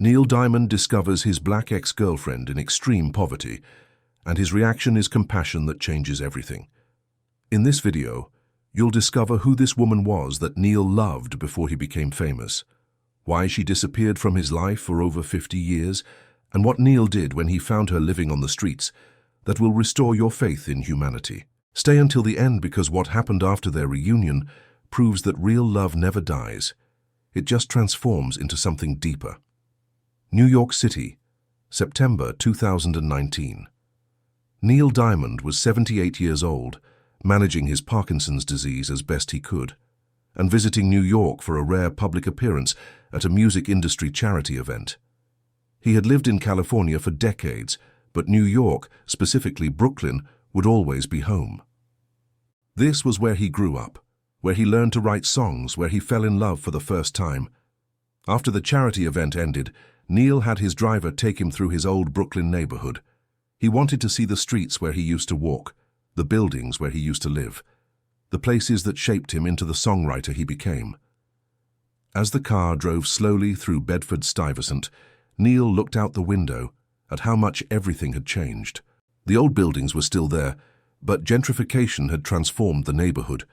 Neil Diamond discovers his black ex-girlfriend in extreme poverty, and his reaction is compassion that changes everything. In this video, you'll discover who this woman was that Neil loved before he became famous, why she disappeared from his life for over 50 years, and what Neil did when he found her living on the streets that will restore your faith in humanity. Stay until the end because what happened after their reunion proves that real love never dies. It just transforms into something deeper. New York City, September 2019. Neil Diamond was 78 years old, managing his Parkinson's disease as best he could, and visiting New York for a rare public appearance at a music industry charity event. He had lived in California for decades, but New York, specifically Brooklyn, would always be home. This was where he grew up, where he learned to write songs, where he fell in love for the first time. After the charity event ended, Neil had his driver take him through his old Brooklyn neighborhood. He wanted to see the streets where he used to walk, the buildings where he used to live, the places that shaped him into the songwriter he became. As the car drove slowly through Bedford-Stuyvesant, Neil looked out the window at how much everything had changed. The old buildings were still there, but gentrification had transformed the neighborhood.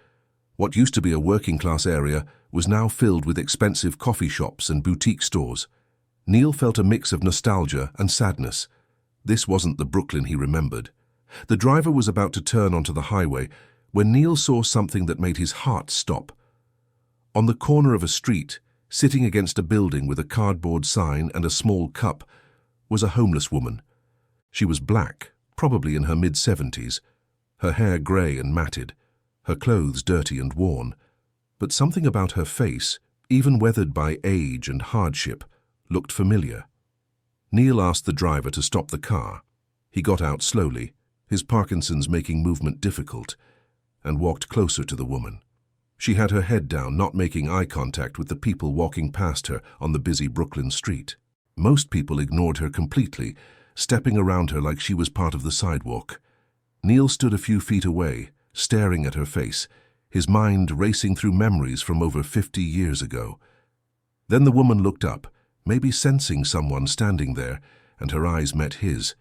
What used to be a working-class area was now filled with expensive coffee shops and boutique stores. Neil felt a mix of nostalgia and sadness. This wasn't the Brooklyn he remembered. The driver was about to turn onto the highway when Neil saw something that made his heart stop. On the corner of a street, sitting against a building with a cardboard sign and a small cup, was a homeless woman. She was black, probably in her mid-70s, her hair grey and matted, her clothes dirty and worn, but something about her face, even weathered by age and hardship, looked familiar. Neil asked the driver to stop the car. He got out slowly, his Parkinson's making movement difficult, and walked closer to the woman. She had her head down, not making eye contact with the people walking past her on the busy Brooklyn street. Most people ignored her completely, stepping around her like she was part of the sidewalk. Neil stood a few feet away, staring at her face, his mind racing through memories from over 50 years ago. Then the woman looked up, maybe sensing someone standing there, and her eyes met his.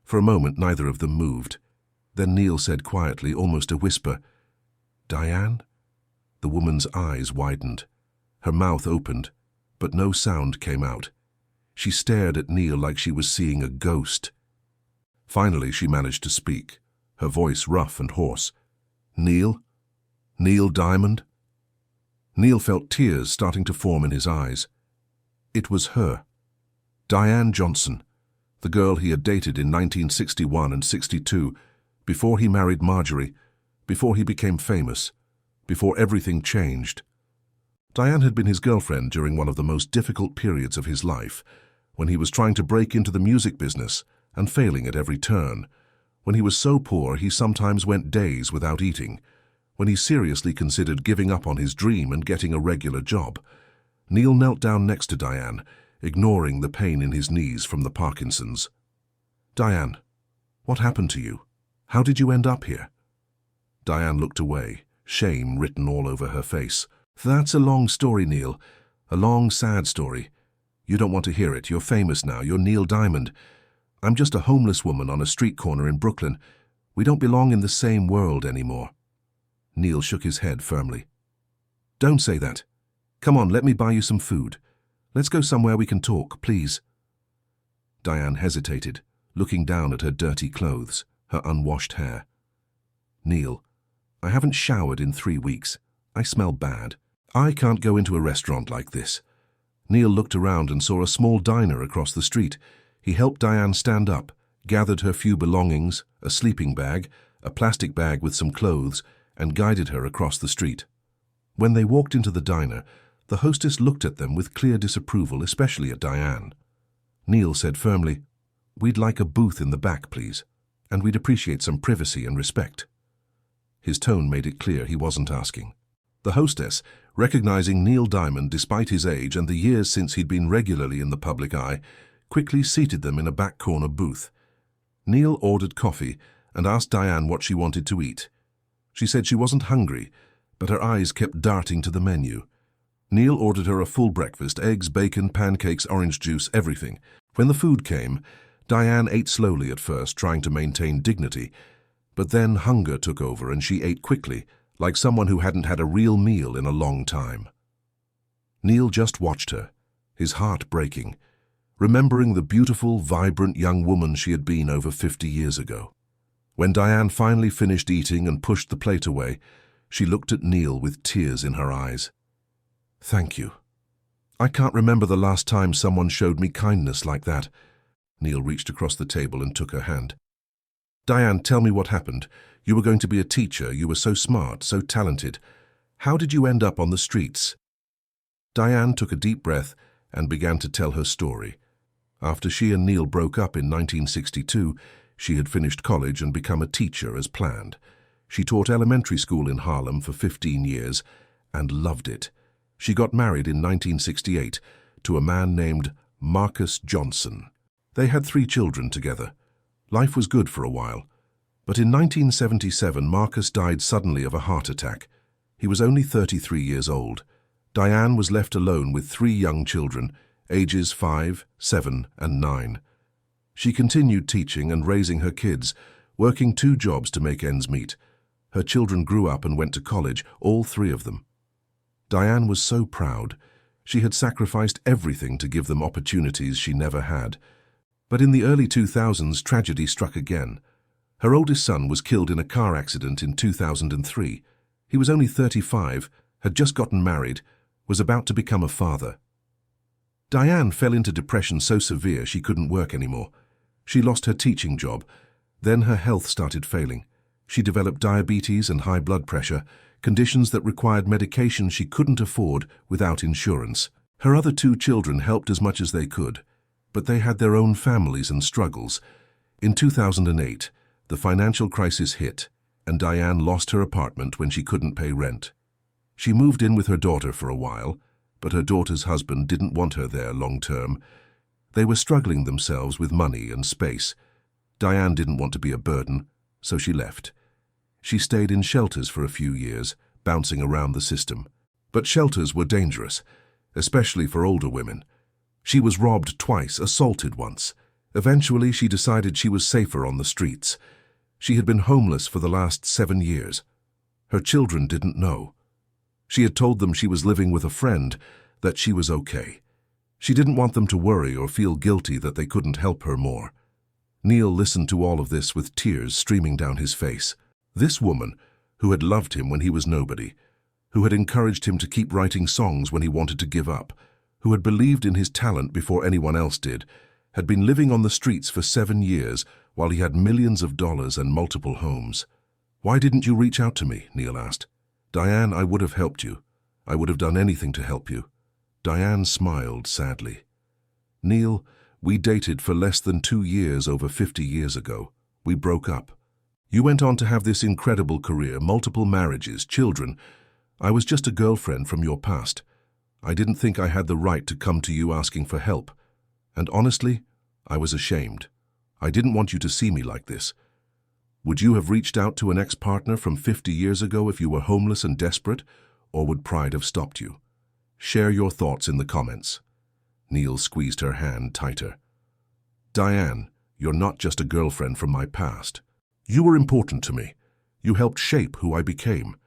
For a moment, neither of them moved. Then Neil said quietly, almost a whisper, "Diane?" The woman's eyes widened. Her mouth opened, but no sound came out. She stared at Neil like she was seeing a ghost. Finally, she managed to speak, her voice rough and hoarse. "Neil? Neil Diamond?" Neil felt tears starting to form in his eyes. It was her, Diane Johnson, the girl he had dated in 1961 and 62, before he married Marjorie, before he became famous, before everything changed. Diane had been his girlfriend during one of the most difficult periods of his life, when he was trying to break into the music business and failing at every turn, when he was so poor he sometimes went days without eating, when he seriously considered giving up on his dream and getting a regular job. Neil knelt down next to Diane, ignoring the pain in his knees from the Parkinson's. "Diane, what happened to you? How did you end up here?" Diane looked away, shame written all over her face. "That's a long story, Neil. A long, sad story. You don't want to hear it. You're famous now. You're Neil Diamond. I'm just a homeless woman on a street corner in Brooklyn. We don't belong in the same world anymore." Neil shook his head firmly. "Don't say that. Come on, let me buy you some food. Let's go somewhere we can talk, please." Diane hesitated, looking down at her dirty clothes, her unwashed hair. "Neil, I haven't showered in 3 weeks. I smell bad. I can't go into a restaurant like this." Neil looked around and saw a small diner across the street. He helped Diane stand up, gathered her few belongings, a sleeping bag, a plastic bag with some clothes, and guided her across the street. When they walked into the diner, the hostess looked at them with clear disapproval, especially at Diane. Neil said firmly, "We'd like a booth in the back, please, and we'd appreciate some privacy and respect." His tone made it clear he wasn't asking. The hostess, recognizing Neil Diamond despite his age and the years since he'd been regularly in the public eye, quickly seated them in a back corner booth. Neil ordered coffee and asked Diane what she wanted to eat. She said she wasn't hungry, but her eyes kept darting to the menu. Neil ordered her a full breakfast, eggs, bacon, pancakes, orange juice, everything. When the food came, Diane ate slowly at first, trying to maintain dignity. But then hunger took over and she ate quickly, like someone who hadn't had a real meal in a long time. Neil just watched her, his heart breaking, remembering the beautiful, vibrant young woman she had been over 50 years ago. When Diane finally finished eating and pushed the plate away, she looked at Neil with tears in her eyes. "Thank you. I can't remember the last time someone showed me kindness like that." Neil reached across the table and took her hand. "Diane, tell me what happened. You were going to be a teacher. You were so smart, so talented. How did you end up on the streets?" Diane took a deep breath and began to tell her story. After she and Neil broke up in 1962, she had finished college and become a teacher as planned. She taught elementary school in Harlem for 15 years and loved it. She got married in 1968 to a man named Marcus Johnson. They had 3 children together. Life was good for a while. But in 1977, Marcus died suddenly of a heart attack. He was only 33 years old. Diane was left alone with 3 young children, ages 5, 7, and 9. She continued teaching and raising her kids, working 2 jobs to make ends meet. Her children grew up and went to college, all 3 of them. Diane was so proud. She had sacrificed everything to give them opportunities she never had. But in the early 2000s, tragedy struck again. Her oldest son was killed in a car accident in 2003. He was only 35, had just gotten married, was about to become a father. Diane fell into depression so severe she couldn't work anymore. She lost her teaching job. Then her health started failing. She developed diabetes and high blood pressure, conditions that required medication she couldn't afford without insurance. Her other 2 children helped as much as they could, but they had their own families and struggles. In 2008, the financial crisis hit, and Diane lost her apartment when she couldn't pay rent. She moved in with her daughter for a while, but her daughter's husband didn't want her there long term. They were struggling themselves with money and space. Diane didn't want to be a burden, so she left. She stayed in shelters for a few years, bouncing around the system. But shelters were dangerous, especially for older women. She was robbed twice, assaulted once. Eventually, she decided she was safer on the streets. She had been homeless for the last 7 years. Her children didn't know. She had told them she was living with a friend, that she was okay. She didn't want them to worry or feel guilty that they couldn't help her more. Neil listened to all of this with tears streaming down his face. This woman, who had loved him when he was nobody, who had encouraged him to keep writing songs when he wanted to give up, who had believed in his talent before anyone else did, had been living on the streets for 7 years while he had millions of dollars and multiple homes. "Why didn't you reach out to me?" Neil asked. "Diane, I would have helped you. I would have done anything to help you." Diane smiled sadly. "Neil, we dated for less than 2 years over 50 years ago. We broke up. You went on to have this incredible career, multiple marriages, children. I was just a girlfriend from your past. I didn't think I had the right to come to you asking for help. And honestly, I was ashamed. I didn't want you to see me like this. Would you have reached out to an ex-partner from 50 years ago if you were homeless and desperate, or would pride have stopped you? Share your thoughts in the comments." Neil squeezed her hand tighter. "Diane, you're not just a girlfriend from my past. You were important to me. You helped shape who I became.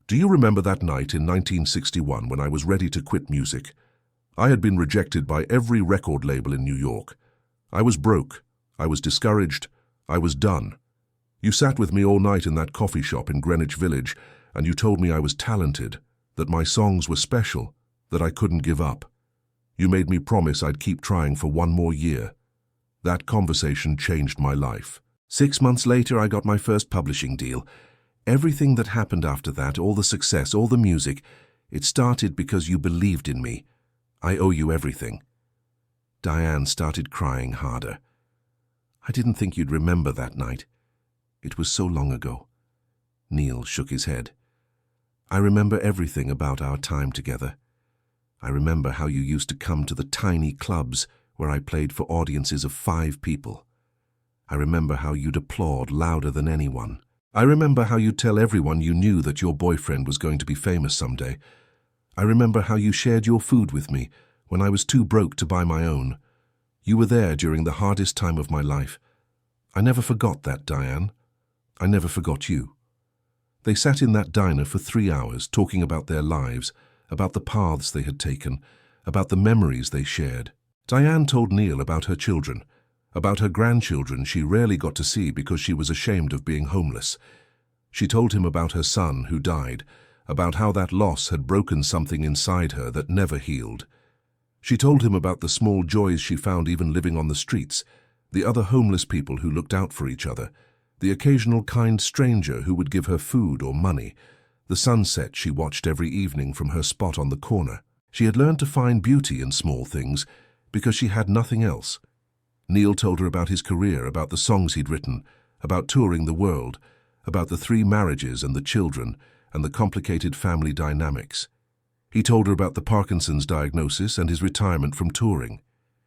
Do you remember that night in 1961 when I was ready to quit music? I had been rejected by every record label in New York. I was broke. I was discouraged. I was done. You sat with me all night in that coffee shop in Greenwich Village, and you told me I was talented, that my songs were special, that I couldn't give up. You made me promise I'd keep trying for 1 more year. That conversation changed my life. 6 months later, I got my first publishing deal. Everything that happened after that, all the success, all the music, it started because you believed in me. I owe you everything." Diane started crying harder. "I didn't think you'd remember that night. It was so long ago." Neil shook his head. "I remember everything about our time together. I remember how you used to come to the tiny clubs where I played for audiences of 5 people. I remember how you'd applaud louder than anyone. I remember how you'd tell everyone you knew that your boyfriend was going to be famous someday. I remember how you shared your food with me when I was too broke to buy my own. You were there during the hardest time of my life. I never forgot that, Diane. I never forgot you." They sat in that diner for 3 hours talking about their lives, about the paths they had taken, about the memories they shared. Diane told Neil about her children, about her grandchildren she rarely got to see because she was ashamed of being homeless. She told him about her son who died, about how that loss had broken something inside her that never healed. She told him about the small joys she found even living on the streets, the other homeless people who looked out for each other, the occasional kind stranger who would give her food or money, the sunset she watched every evening from her spot on the corner. She had learned to find beauty in small things because she had nothing else. Neil told her about his career, about the songs he'd written, about touring the world, about the 3 marriages and the children, and the complicated family dynamics. He told her about the Parkinson's diagnosis and his retirement from touring.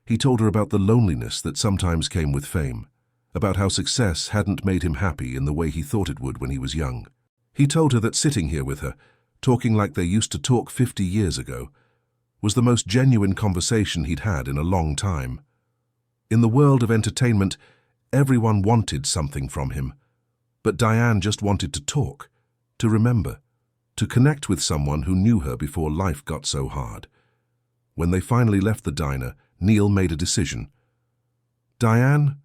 He told her about the loneliness that sometimes came with fame, about how success hadn't made him happy in the way he thought it would when he was young. He told her that sitting here with her, talking like they used to talk 50 years ago, was the most genuine conversation he'd had in a long time. In the world of entertainment, everyone wanted something from him, but Diane just wanted to talk, to remember, to connect with someone who knew her before life got so hard. When they finally left the diner, Neil made a decision. "Diane,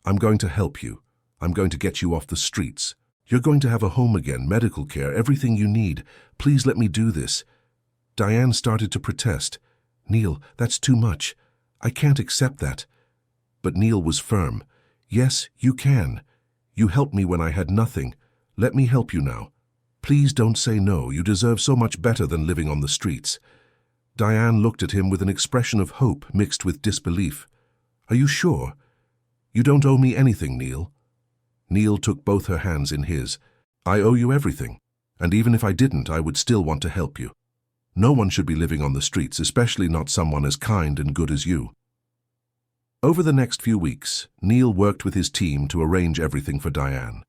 I'm going to help you. I'm going to get you off the streets. You're going to have a home again, medical care, everything you need. Please let me do this." Diane started to protest. "Neil, that's too much. I can't accept that." But Neil was firm. "Yes, you can. You helped me when I had nothing. Let me help you now. Please don't say no. You deserve so much better than living on the streets." Diane looked at him with an expression of hope mixed with disbelief. "Are you sure? You don't owe me anything, Neil." Neil took both her hands in his. "I owe you everything, and even if I didn't, I would still want to help you. No one should be living on the streets, especially not someone as kind and good as you." Over the next few weeks, Neil worked with his team to arrange everything for Diane.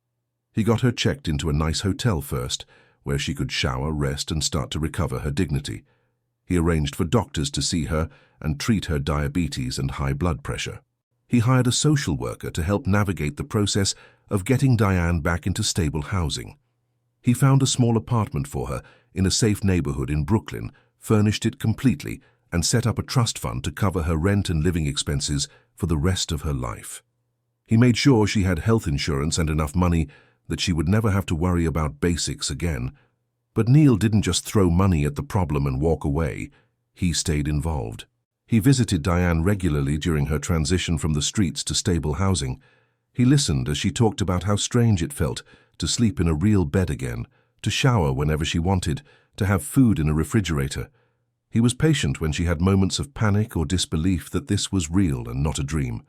He got her checked into a nice hotel first, where she could shower, rest, and start to recover her dignity. He arranged for doctors to see her and treat her diabetes and high blood pressure. He hired a social worker to help navigate the process of getting Diane back into stable housing. He found a small apartment for her in a safe neighborhood in Brooklyn, furnished it completely, and set up a trust fund to cover her rent and living expenses for the rest of her life. He made sure she had health insurance and enough money that she would never have to worry about basics again. But Neil didn't just throw money at the problem and walk away. He stayed involved. He visited Diane regularly during her transition from the streets to stable housing. He listened as she talked about how strange it felt to sleep in a real bed again, to shower whenever she wanted, to have food in a refrigerator. He was patient when she had moments of panic or disbelief that this was real and not a dream.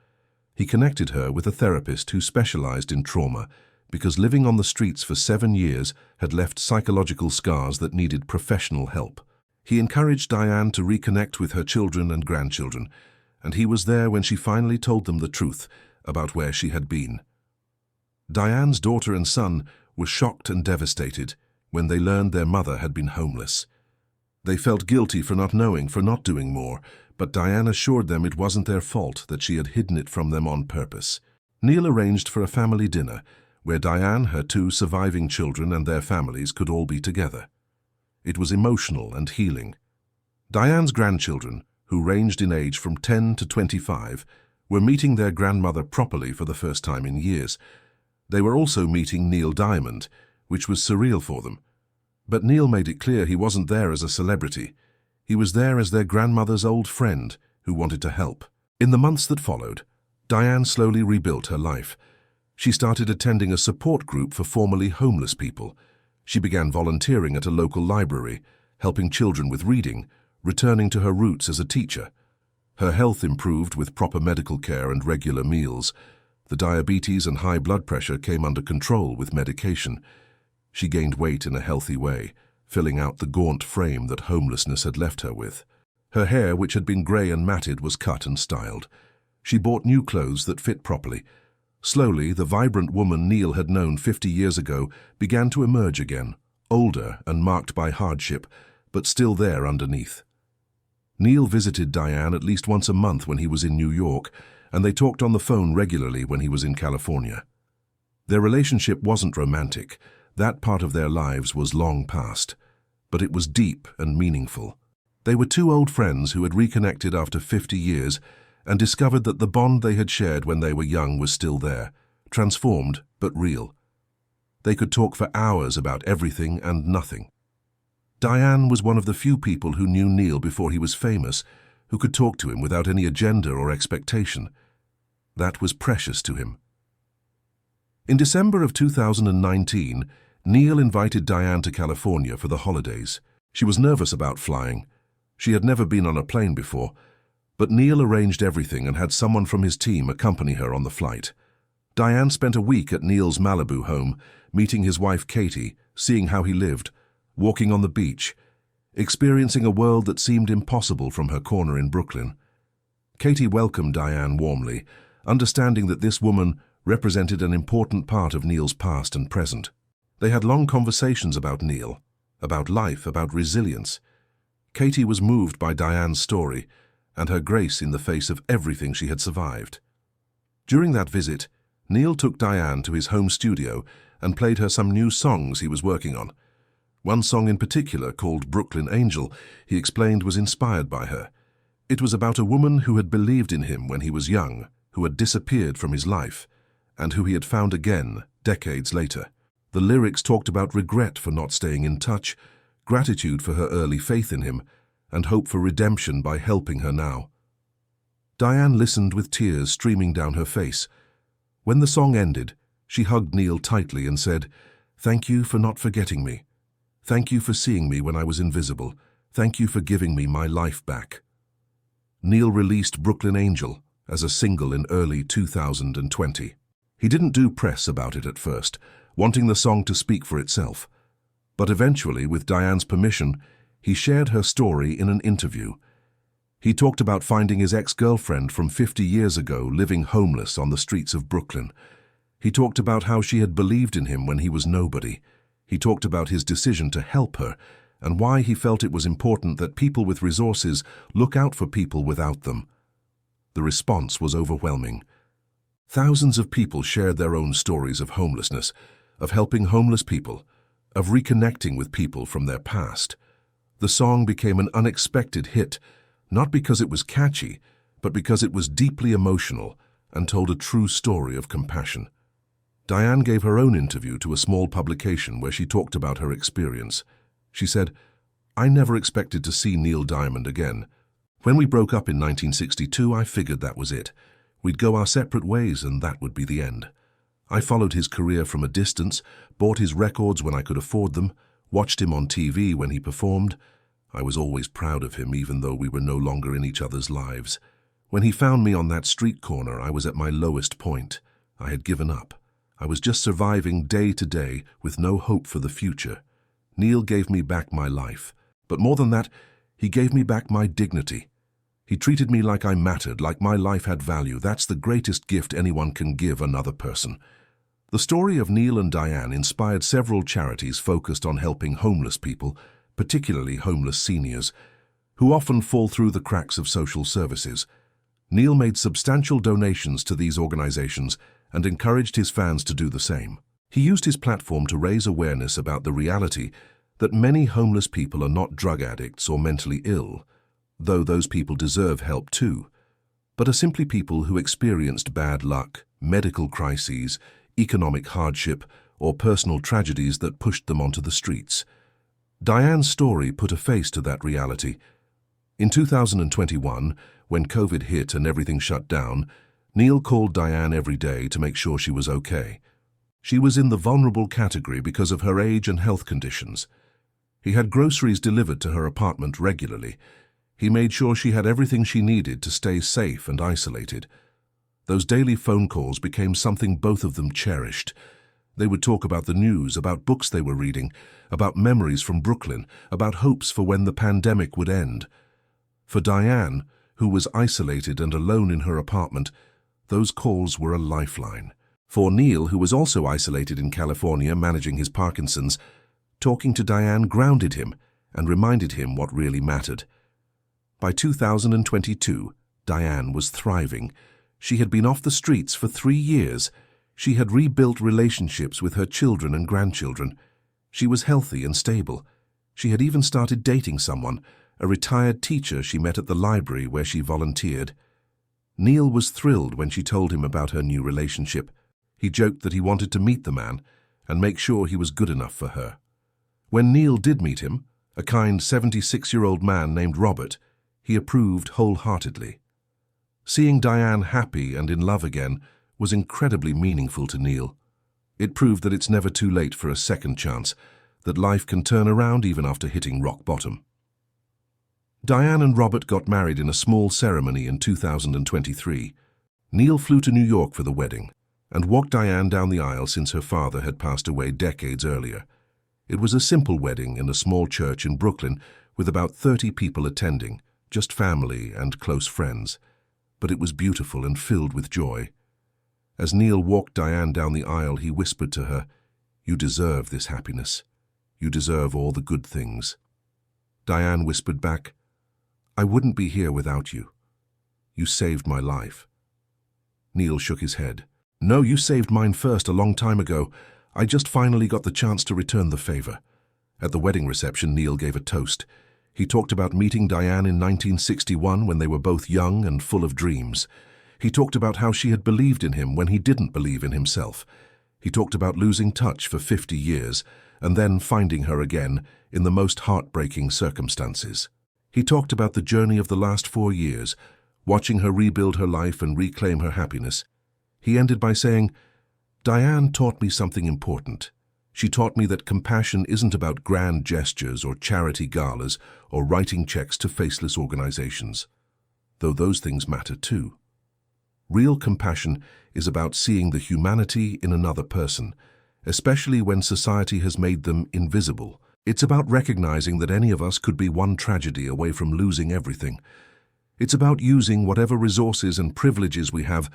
He connected her with a therapist who specialized in trauma, because living on the streets for 7 years had left psychological scars that needed professional help. He encouraged Diane to reconnect with her children and grandchildren, and he was there when she finally told them the truth about where she had been. Diane's daughter and son were shocked and devastated when they learned their mother had been homeless. They felt guilty for not knowing, for not doing more, but Diane assured them it wasn't their fault, that she had hidden it from them on purpose. Neil arranged for a family dinner where Diane, her 2 surviving children, and their families could all be together. It was emotional and healing. Diane's grandchildren, who ranged in age from 10 to 25, were meeting their grandmother properly for the first time in years. They were also meeting Neil Diamond, which was surreal for them. But Neil made it clear he wasn't there as a celebrity. He was there as their grandmother's old friend who wanted to help. In the months that followed, Diane slowly rebuilt her life. She started attending a support group for formerly homeless people. She began volunteering at a local library, helping children with reading, returning to her roots as a teacher. Her health improved with proper medical care and regular meals. The diabetes and high blood pressure came under control with medication. She gained weight in a healthy way, filling out the gaunt frame that homelessness had left her with. Her hair, which had been grey and matted, was cut and styled. She bought new clothes that fit properly. Slowly, the vibrant woman Neil had known 50 years ago began to emerge again, older and marked by hardship, but still there underneath. Neil visited Diane at least once a month when he was in New York, and they talked on the phone regularly when he was in California. Their relationship wasn't romantic. That part of their lives was long past. But it was deep and meaningful. They were two old friends who had reconnected after 50 years and discovered that the bond they had shared when they were young was still there, transformed but real. They could talk for hours about everything and nothing. Diane was one of the few people who knew Neil before he was famous, who could talk to him without any agenda or expectation. That was precious to him. In December of 2019, Neil invited Diane to California for the holidays. She was nervous about flying. She had never been on a plane before, but Neil arranged everything and had someone from his team accompany her on the flight. Diane spent a week at Neil's Malibu home, meeting his wife Katie, seeing how he lived, walking on the beach, experiencing a world that seemed impossible from her corner in Brooklyn. Katie welcomed Diane warmly, understanding that this woman represented an important part of Neil's past and present. They had long conversations about Neil, about life, about resilience. Katie was moved by Diane's story and her grace in the face of everything she had survived. During that visit, Neil took Diane to his home studio and played her some new songs he was working on. One song in particular, called Brooklyn Angel, he explained was inspired by her. It was about a woman who had believed in him when he was young, who had disappeared from his life, and who he had found again decades later. The lyrics talked about regret for not staying in touch, gratitude for her early faith in him, and hope for redemption by helping her now. Diane listened with tears streaming down her face. When the song ended, she hugged Neil tightly and said, "Thank you for not forgetting me. Thank you for seeing me when I was invisible. Thank you for giving me my life back." Neil released Brooklyn Angel as a single in early 2020. He didn't do press about it at first, wanting the song to speak for itself. But eventually, with Diane's permission, he shared her story in an interview. He talked about finding his ex-girlfriend from 50 years ago living homeless on the streets of Brooklyn. He talked about how she had believed in him when he was nobody. He talked about his decision to help her and why he felt it was important that people with resources look out for people without them. The response was overwhelming. Thousands of people shared their own stories of homelessness, of helping homeless people, of reconnecting with people from their past. The song became an unexpected hit, not because it was catchy, but because it was deeply emotional and told a true story of compassion. Diane gave her own interview to a small publication where she talked about her experience. She said, "I never expected to see Neil Diamond again. When we broke up in 1962, I figured that was it. We'd go our separate ways and that would be the end. I followed his career from a distance, bought his records when I could afford them, watched him on TV when he performed. I was always proud of him, even though we were no longer in each other's lives. When he found me on that street corner, I was at my lowest point. I had given up. I was just surviving day to day with no hope for the future. Neil gave me back my life. But more than that, he gave me back my dignity. He treated me like I mattered, like my life had value. That's the greatest gift anyone can give another person." The story of Neil and Diane inspired several charities focused on helping homeless people, particularly homeless seniors, who often fall through the cracks of social services. Neil made substantial donations to these organizations and encouraged his fans to do the same. He used his platform to raise awareness about the reality that many homeless people are not drug addicts or mentally ill, though those people deserve help too, but are simply people who experienced bad luck, medical crises, economic hardship, or personal tragedies that pushed them onto the streets. Diane's story put a face to that reality. In 2021, when COVID hit and everything shut down, Neil called Diane every day to make sure she was okay. She was in the vulnerable category because of her age and health conditions. He had groceries delivered to her apartment regularly. He made sure she had everything she needed to stay safe and isolated. Those daily phone calls became something both of them cherished. They would talk about the news, about books they were reading, about memories from Brooklyn, about hopes for when the pandemic would end. For Diane, who was isolated and alone in her apartment, those calls were a lifeline. For Neil, who was also isolated in California managing his Parkinson's, talking to Diane grounded him and reminded him what really mattered. By 2022, Diane was thriving. She had been off the streets for 3 years. She had rebuilt relationships with her children and grandchildren. She was healthy and stable. She had even started dating someone, a retired teacher she met at the library where she volunteered. Neil was thrilled when she told him about her new relationship. He joked that he wanted to meet the man and make sure he was good enough for her. When Neil did meet him, a kind 76-year-old man named Robert, he approved wholeheartedly. Seeing Diane happy and in love again was incredibly meaningful to Neil. It proved that it's never too late for a second chance, that life can turn around even after hitting rock bottom. Diane and Robert got married in a small ceremony in 2023. Neil flew to New York for the wedding and walked Diane down the aisle since her father had passed away decades earlier. It was a simple wedding in a small church in Brooklyn with about 30 people attending, just family and close friends. But it was beautiful and filled with joy. As Neil walked Diane down the aisle, he whispered to her, "You deserve this happiness. You deserve all the good things." Diane whispered back, "I wouldn't be here without you. You saved my life." Neil shook his head. "No, you saved mine first a long time ago. I just finally got the chance to return the favor." At the wedding reception, Neil gave a toast. He talked about meeting Diane in 1961 when they were both young and full of dreams. He talked about how she had believed in him when he didn't believe in himself. He talked about losing touch for 50 years and then finding her again in the most heartbreaking circumstances. He talked about the journey of the last 4 years, watching her rebuild her life and reclaim her happiness. He ended by saying, "Diane taught me something important. She taught me that compassion isn't about grand gestures or charity galas or writing checks to faceless organizations, though those things matter too. Real compassion is about seeing the humanity in another person, especially when society has made them invisible. It's about recognizing that any of us could be one tragedy away from losing everything. It's about using whatever resources and privileges we have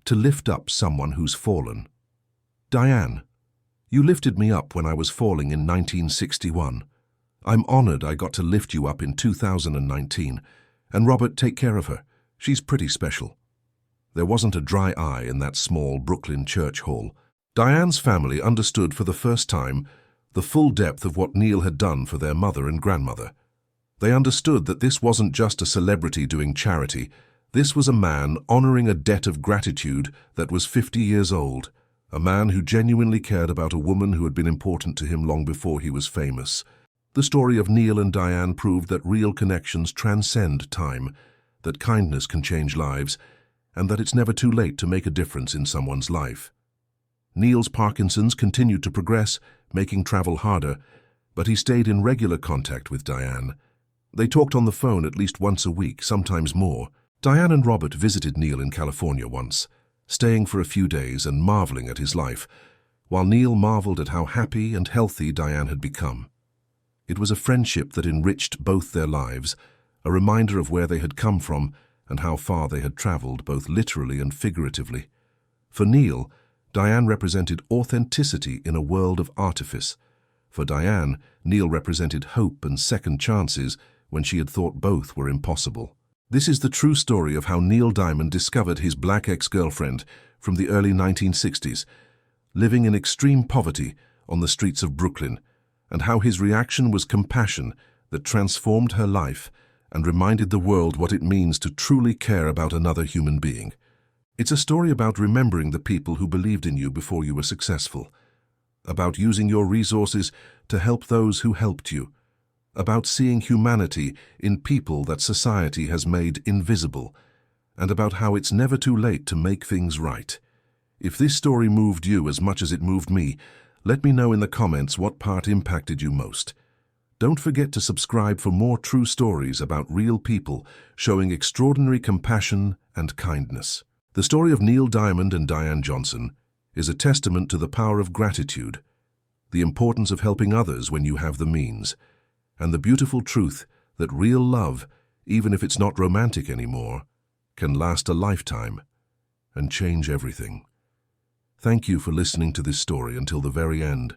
to lift up someone who's fallen. Diane, you lifted me up when I was falling in 1961. I'm honored I got to lift you up in 2019. And Robert, take care of her. She's pretty special." There wasn't a dry eye in that small Brooklyn church hall. Diane's family understood for the first time the full depth of what Neil had done for their mother and grandmother. They understood that this wasn't just a celebrity doing charity. This was a man honoring a debt of gratitude that was 50 years old, a man who genuinely cared about a woman who had been important to him long before he was famous. The story of Neil and Diane proved that real connections transcend time, that kindness can change lives, and that it's never too late to make a difference in someone's life. Neil's Parkinson's continued to progress, making travel harder, but he stayed in regular contact with Diane. They talked on the phone at least once a week, sometimes more. Diane and Robert visited Neil in California once, staying for a few days and marveling at his life, while Neil marveled at how happy and healthy Diane had become. It was a friendship that enriched both their lives, a reminder of where they had come from and how far they had traveled, both literally and figuratively. For Neil, Diane represented authenticity in a world of artifice. For Diane, Neil represented hope and second chances when she had thought both were impossible. This is the true story of how Neil Diamond discovered his black ex-girlfriend from the early 1960s, living in extreme poverty on the streets of Brooklyn, and how his reaction was compassion that transformed her life and reminded the world what it means to truly care about another human being. It's a story about remembering the people who believed in you before you were successful, about using your resources to help those who helped you, about seeing humanity in people that society has made invisible, and about how it's never too late to make things right. If this story moved you as much as it moved me, let me know in the comments what part impacted you most. Don't forget to subscribe for more true stories about real people showing extraordinary compassion and kindness. The story of Neil Diamond and Diane Johnson is a testament to the power of gratitude, the importance of helping others when you have the means, and the beautiful truth that real love, even if it's not romantic anymore, can last a lifetime and change everything. Thank you for listening to this story until the very end.